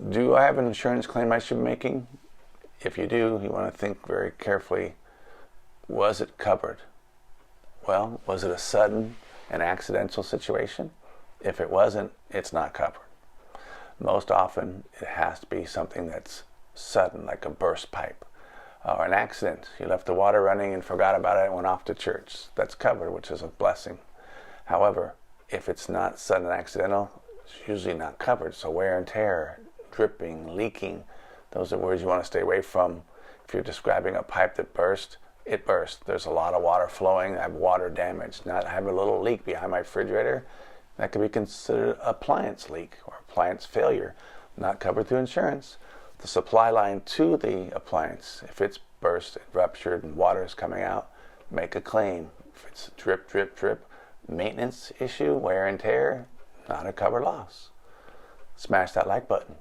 Do I have an insurance claim I should be making? If you do, you want to think very carefully. Was it covered? Well, was it a sudden and accidental situation? If it wasn't, it's not covered. Most often, it has to be something that's sudden, like a burst pipe, or an accident. You left the water running and forgot about it and went off to church. That's covered, which is a blessing. However, if it's not sudden and accidental, it's usually not covered. So wear and tear, dripping, leaking, those are words you want to stay away from. If you're describing a pipe that burst, it burst. There's a lot of water flowing. I have water damage. Not have a little leak behind my refrigerator. That could be considered appliance leak or appliance failure, not covered through insurance. The supply line to the appliance, if it's burst, ruptured, and water is coming out, make a claim. If it's drip, drip, drip, maintenance issue, wear and tear, not a covered loss. Smash that like button.